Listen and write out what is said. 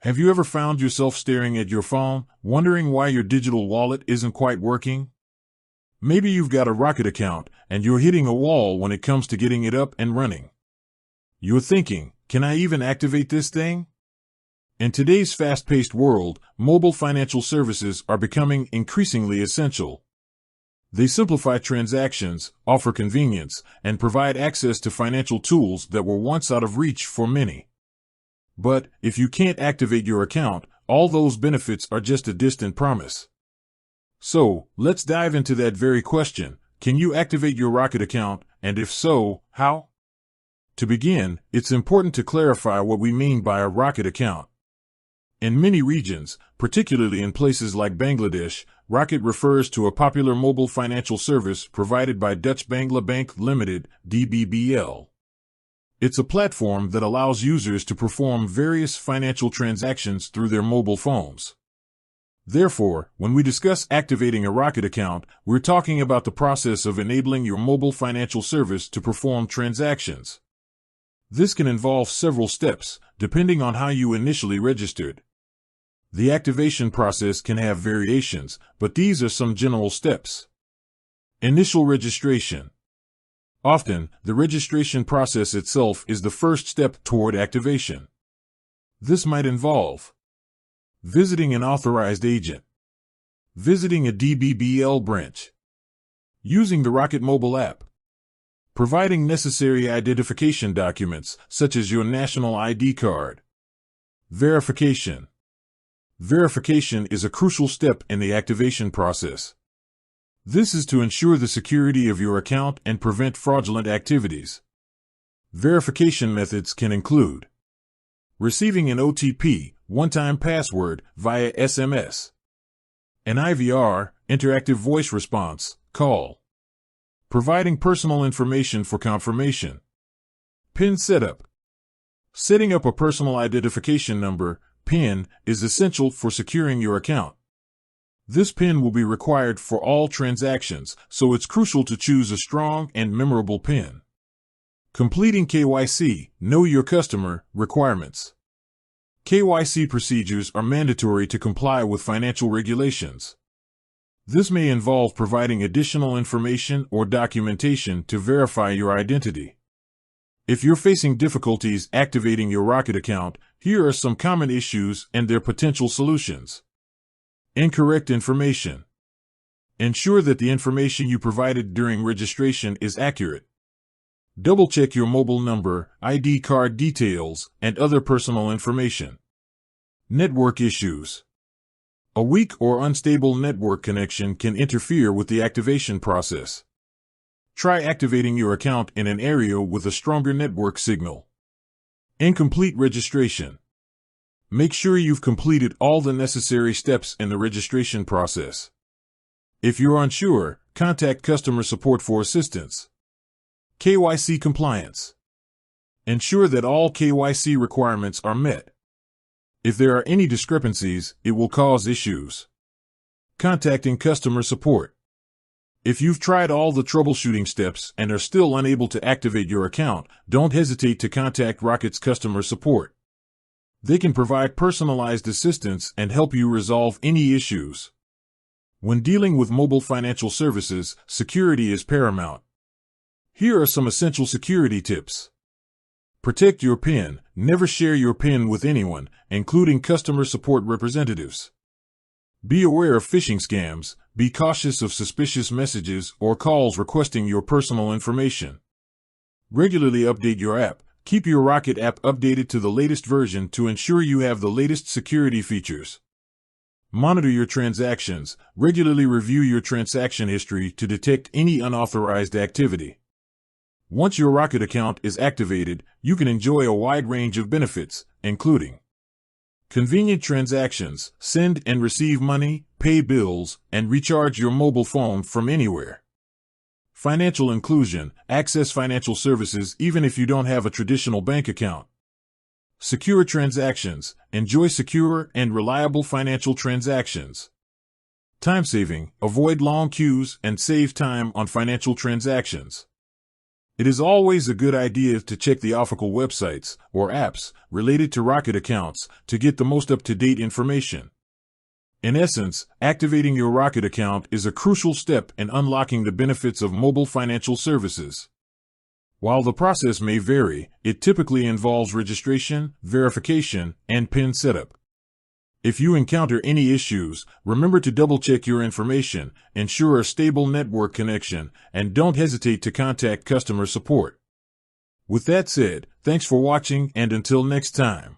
Have you ever found yourself staring at your phone, wondering why your digital wallet isn't quite working? Maybe you've got a Rocket account, and you're hitting a wall when it comes to getting it up and running. You're thinking, can I even activate this thing? In today's fast-paced world, mobile financial services are becoming increasingly essential. They simplify transactions, offer convenience, and provide access to financial tools that were once out of reach for many. But if you can't activate your account, all those benefits are just a distant promise. So, let's dive into that very question. Can you activate your Rocket account, and if so, how? To begin, it's important to clarify what we mean by a Rocket account. In many regions, particularly in places like Bangladesh, Rocket refers to a popular mobile financial service provided by Dutch Bangla Bank Limited, DBBL. It's a platform that allows users to perform various financial transactions through their mobile phones. Therefore, when we discuss activating a Rocket account, we're talking about the process of enabling your mobile financial service to perform transactions. This can involve several steps, depending on how you initially registered. The activation process can have variations, but these are some general steps. Initial registration. Often, the registration process itself is the first step toward activation. This might involve visiting an authorized agent, visiting a DBBL branch, using the Rocket mobile app, providing necessary identification documents, such as your national ID card. Verification. Verification is a crucial step in the activation process. This is to ensure the security of your account and prevent fraudulent activities. Verification methods can include receiving an OTP, one-time password, via SMS, an IVR, interactive voice response, call, providing personal information for confirmation, PIN setup. Setting up a personal identification number, PIN, is essential for securing your account. This PIN will be required for all transactions, so it's crucial to choose a strong and memorable PIN. Completing KYC, Know Your Customer, requirements. KYC procedures are mandatory to comply with financial regulations. This may involve providing additional information or documentation to verify your identity. If you're facing difficulties activating your Rocket account, here are some common issues and their potential solutions. Incorrect information. Ensure that the information you provided during registration is accurate. Double-check your mobile number, ID card details, and other personal information. Network issues. A weak or unstable network connection can interfere with the activation process. Try activating your account in an area with a stronger network signal. Incomplete registration. Make sure you've completed all the necessary steps in the registration process. If you're unsure, contact customer support for assistance. KYC compliance. Ensure that all KYC requirements are met. If there are any discrepancies, it will cause issues. Contacting customer support. If you've tried all the troubleshooting steps and are still unable to activate your account, don't hesitate to contact Rocket's customer support. They can provide personalized assistance and help you resolve any issues. When dealing with mobile financial services, security is paramount. Here are some essential security tips. Protect your PIN. Never share your PIN with anyone, including customer support representatives. Be aware of phishing scams. Be cautious of suspicious messages or calls requesting your personal information. Regularly update your app. Keep your Rocket app updated to the latest version to ensure you have the latest security features. Monitor your transactions. Regularly review your transaction history to detect any unauthorized activity. Once your Rocket account is activated, you can enjoy a wide range of benefits, including convenient transactions, send and receive money, pay bills, and recharge your mobile phone from anywhere. Financial inclusion, access financial services even if you don't have a traditional bank account. Secure transactions, enjoy secure and reliable financial transactions. Time saving, avoid long queues and save time on financial transactions. It is always a good idea to check the ethical websites or apps related to Rocket accounts to get the most up-to-date information. In essence, activating your Rocket account is a crucial step in unlocking the benefits of mobile financial services. While the process may vary, it typically involves registration, verification, and PIN setup. If you encounter any issues, remember to double-check your information, ensure a stable network connection, and don't hesitate to contact customer support. With that said, thanks for watching, and until next time.